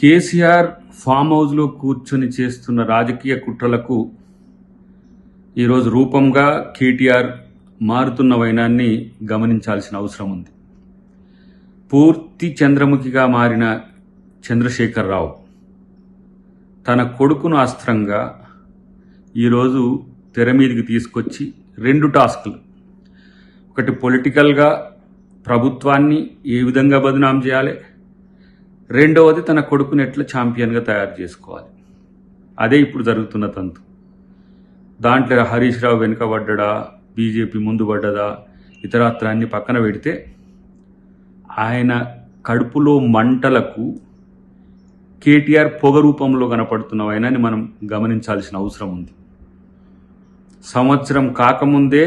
KCR form హౌస్లో కూర్చొని చేస్తున్న రాజకీయ కుట్రలకు ఈరోజు రూపంగా కేటీఆర్ మారుతున్న వైనాన్ని గమనించాల్సిన అవసరం ఉంది. పూర్తి చంద్రముఖిగా మారిన చంద్రశేఖరరావు తన కొడుకును అస్త్రంగా ఈరోజు తెర మీదికి తీసుకొచ్చి రెండు టాస్కులు, ఒకటి పొలిటికల్గా ప్రభుత్వాన్ని ఏ విధంగా బదనాం చేయాలి, రెండవది తన కొడుకుని ఎట్లా ఛాంపియన్గా తయారు చేసుకోవాలి. అదే ఇప్పుడు జరుగుతున్న తంతు. దాంట్లో హరీష్ రావు వెనుకబడ్డా, బీజేపీ ముందు పడ్డదా, ఇతరత్ర అన్ని పక్కన పెడితే ఆయన కడుపులో మంటలకు కేటీఆర్ పొగ రూపంలో కనపడుతున్న వైనాన్ని మనం గమనించాల్సిన అవసరం ఉంది. సంవత్సరం కాకముందే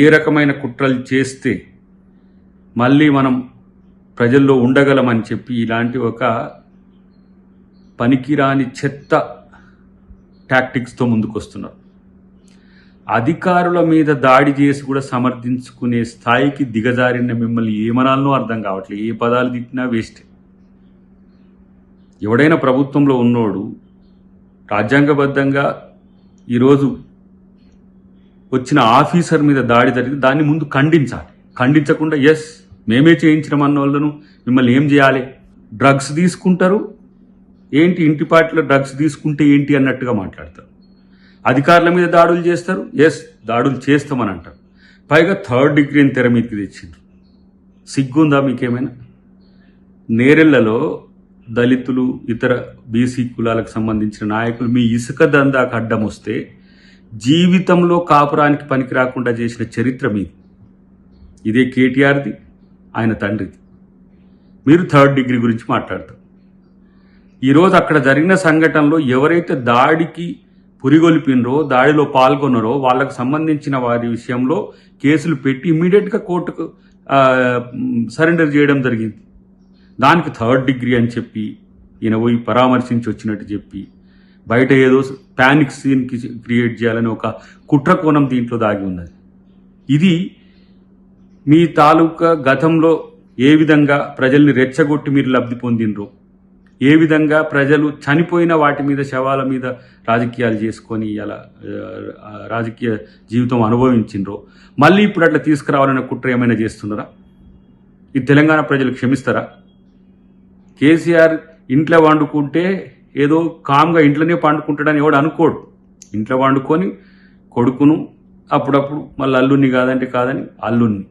ఏ రకమైన కుట్రలు చేస్తే మళ్ళీ మనం ప్రజల్లో ఉండగలమని చెప్పి ఇలాంటి ఒక పనికిరాని చెత్త టాక్టిక్స్తో ముందుకొస్తున్నారు. అధికారుల మీద దాడి చేసి కూడా సమర్థించుకునే స్థాయికి దిగజారిన మిమ్మల్ని ఏమనాలనో అర్థం కావట్లేదు. ఏ పదాలు తిట్టినా వేస్ట్. ఎవడైనా ప్రభుత్వంలో ఉన్నోడు రాజ్యాంగబద్ధంగా ఈరోజు వచ్చిన ఆఫీసర్ మీద దాడి జరిగితే దాన్ని ముందు ఖండించాలి. ఖండించకుండా ఎస్ మేమే చేయించడం అన్న వాళ్ళను మిమ్మల్ని ఏం చేయాలి, డ్రగ్స్ తీసుకుంటారు ఏంటి, ఇంటిపాటిలో డ్రగ్స్ తీసుకుంటే ఏంటి అన్నట్టుగా మాట్లాడతారు. అధికారుల మీద దాడులు చేస్తారు, ఎస్ దాడులు చేస్తామని అంటారు. పైగా 3rd డిగ్రీని తెర మీదకి తెచ్చిండ్రు. సిగ్గుందా మీకేమైనా? నేరెళ్లలో దళితులు, ఇతర బీసీ కులాలకు సంబంధించిన నాయకులు మీ ఇసుక దందాకు అడ్డం వస్తే జీవితంలో కాపురానికి పనికి రాకుండా చేసిన చరిత్ర మీది. ఇదే కేటీఆర్ది, ఆయన తండ్రిది. మీరు 3rd డిగ్రీ గురించి మాట్లాడతారు. ఈరోజు అక్కడ జరిగిన సంఘటనలో ఎవరైతే దాడికి పురిగొల్పినరో, దాడిలో పాల్గొన్నారో వాళ్ళకు సంబంధించిన వారి విషయంలో కేసులు పెట్టి ఇమ్మీడియట్గా కోర్టుకు సరెండర్ చేయడం జరిగింది. దానికి 3rd డిగ్రీ అని చెప్పి ఈయన పోయి పరామర్శించి వచ్చినట్టు చెప్పి బయట ఏదో ప్యానిక్ సీన్కి క్రియేట్ చేయాలని ఒక కుట్ర కోణం దీంట్లో దాగి ఉన్నది. ఇది మీ తాలూకా గతంలో ఏ విధంగా ప్రజల్ని రెచ్చగొట్టి మీరు లబ్ధి పొందినరో, ఏ విధంగా ప్రజలు చనిపోయిన వాటి మీద, శవాల మీద రాజకీయాలు చేసుకొని ఇలా రాజకీయ జీవితం అనుభవించినరో, మళ్ళీ ఇప్పుడు అట్లా తీసుకురావాలనే కుట్ర ఏమైనా చేస్తున్నారా? ఇది తెలంగాణ ప్రజలు క్షమిస్తారా? కేసీఆర్ ఇంట్లో వండుకుంటే ఏదో కామ్గా ఇంట్లోనే పండుకుంటాడని ఎవడు అనుకోడు. ఇంట్లో వండుకొని కొడుకును, అప్పుడప్పుడు మళ్ళీ అల్లుణ్ణి కాదంటే కాదని అల్లుణ్ణి,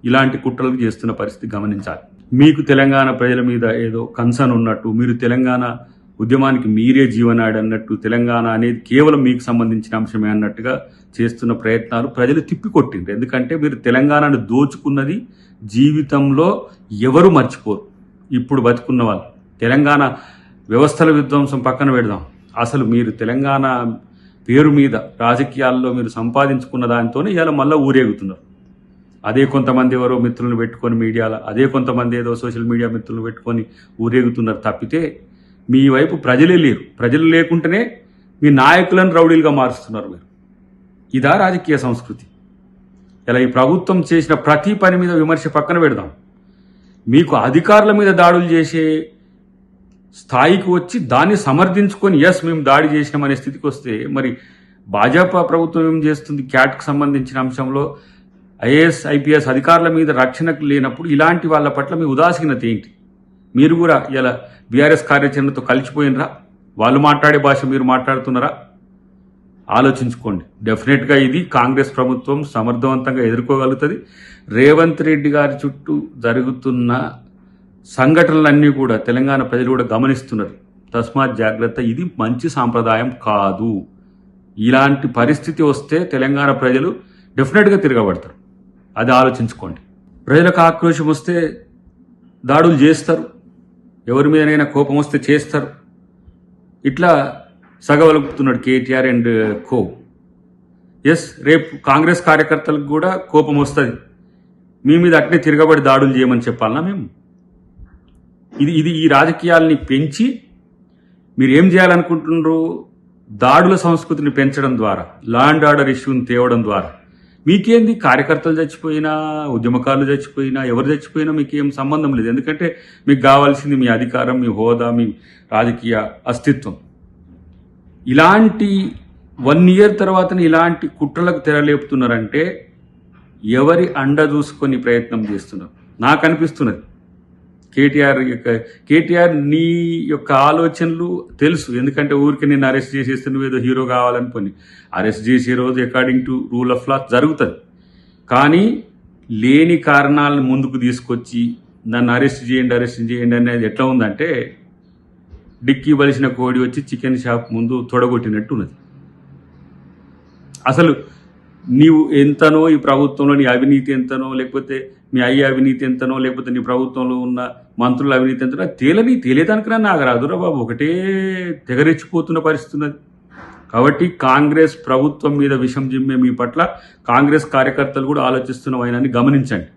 ఇలాంటి కుట్రలు చేస్తున్న పరిస్థితి గమనించాలి. మీకు తెలంగాణ ప్రజల మీద ఏదో కన్సర్న్ ఉన్నట్టు, మీరు తెలంగాణ ఉద్యమానికి మీరే జీవనాడి అన్నట్టు, తెలంగాణ అనేది కేవలం మీకు సంబంధించిన అంశమే అన్నట్టుగా చేస్తున్న ప్రయత్నాలు ప్రజలు తిప్పికొట్టిండ్రు. ఎందుకంటే మీరు తెలంగాణను దోచుకున్నది జీవితంలో ఎవరు మర్చిపోరు. ఇప్పుడు బతుకున్న వాళ్ళు తెలంగాణ వ్యవస్థల విధ్వంసం పక్కన పెడదాం, అసలు మీరు తెలంగాణ పేరు మీద రాజకీయాల్లో మీరు సంపాదించుకున్న దానితోనే ఇలా మళ్ళీ ఊరేగుతున్నారు. అదే కొంతమంది ఎవరో మిత్రులను పెట్టుకొని మీడియాలో, అదే కొంతమంది ఏదో సోషల్ మీడియా మిత్రులను పెట్టుకొని ఊరేగుతున్నారు తప్పితే మీ వైపు ప్రజలే లేరు. ప్రజలు లేకుంటేనే మీ నాయకులను రౌడీలుగా మారుస్తున్నారు మీరు. ఇదా రాజకీయ సంస్కృతి? ఇలా ఈ ప్రభుత్వం చేసిన ప్రతి పని మీద విమర్శ పక్కన పెడదాం, మీకు అధికారుల మీద దాడులు చేసే స్థాయికి వచ్చి దాన్ని సమర్థించుకొని ఎస్ మేము దాడి చేసినామనే స్థితికి వస్తే మరి భాజపా ప్రభుత్వం ఏం చేస్తుంది? క్యాట్కు సంబంధించిన అంశంలో ఐఏఎస్, ఐపీఎస్ అధికారుల మీద రక్షణకు లేనప్పుడు ఇలాంటి వాళ్ళ పట్ల మీ ఉదాసీనత ఏంటి? మీరు కూడా ఇలా బీఆర్ఎస్ కార్యాచరణతో కలిసిపోయినరా? వాళ్ళు మాట్లాడే భాష మీరు మాట్లాడుతున్నారా? ఆలోచించుకోండి. డెఫినెట్గా ఇది కాంగ్రెస్ ప్రభుత్వం సమర్థవంతంగా ఎదుర్కోగలుగుతుంది. రేవంత్ రెడ్డి గారి చుట్టూ జరుగుతున్న సంఘటనలన్నీ కూడా తెలంగాణ ప్రజలు కూడా గమనిస్తున్నారు. తస్మాత్ జాగ్రత్త, ఇది మంచి సాంప్రదాయం కాదు. ఇలాంటి పరిస్థితి వస్తే తెలంగాణ ప్రజలు డెఫినెట్గా తిరగబడతారు. అది ఆలోచించుకోండి. ప్రజలకు ఆక్రోశం వస్తే దాడులు చేస్తారు, ఎవరి మీదనైనా కోపం వస్తే చేస్తారు. ఇట్లా సగవలుపుతున్నాడు కేటీఆర్ అండ్ కో. ఎస్, రేపు కాంగ్రెస్ కార్యకర్తలకు కూడా కోపం వస్తుంది. మీ మీద అట్నే తిరగబడి దాడులు చేయమని చెప్పాలన్నా మేము? ఇది ఈ రాజకీయాల్ని పెంచి మీరు ఏం చేయాలనుకుంటున్నారు? దాడుల సంస్కృతిని పెంచడం ద్వారా, లా అండ్ ఆర్డర్ ఇష్యూని తేవడం ద్వారా మీకేంది కార్యకర్తలు చచ్చిపోయినా ఉద్యమకారులు చచ్చిపోయినా ఎవరు చచ్చిపోయినా మీకేం సంబంధం లేదు. ఎందుకంటే మీకు కావాల్సింది మీ అధికారం, మీ హోదా, మీ రాజకీయ అస్తిత్వం. ఇలాంటి 1 year తర్వాతనే ఇలాంటి కుట్రలకు తెరలేపుతున్నారంటే ఎవరి అండ చూసుకొని ప్రయత్నం చేస్తున్నారు నాకు అనిపిస్తున్నది. కేటీఆర్ నీ యొక్క ఆలోచనలు తెలుసు. ఎందుకంటే ఊరికి నేను అరెస్ట్ చేసేస్తే నువ్వేదో హీరో కావాలని పని అరెస్ట్ చేసే రోజు according to rule of law జరుగుతుంది. కానీ లేని కారణాలను ముందుకు తీసుకొచ్చి నన్ను అరెస్ట్ చేయండి అనేది ఎట్లా ఉందంటే డిక్కీ బలిసిన కోడి వచ్చి చికెన్ షాప్ ముందు తొడగొట్టినట్టు ఉన్నది. అసలు నీవు ఎంతనో ఈ ప్రభుత్వంలో నీ అవినీతి ఎంతనో, లేకపోతే మీ అయ్య అవినీతి ఎంతనో, లేకపోతే నీ ప్రభుత్వంలో ఉన్న మంత్రుల అవినీతి ఎంతనో తెలియదానికన్నా నాకు రాదురా బాబు. ఒకటే తెగరెచ్చిపోతున్న పరిస్థితి ఉన్నది. కాబట్టి కాంగ్రెస్ ప్రభుత్వం మీద విషం జిమ్మే మీ పట్ల కాంగ్రెస్ కార్యకర్తలు కూడా ఆలోచిస్తున్న వైనాన్ని గమనించండి.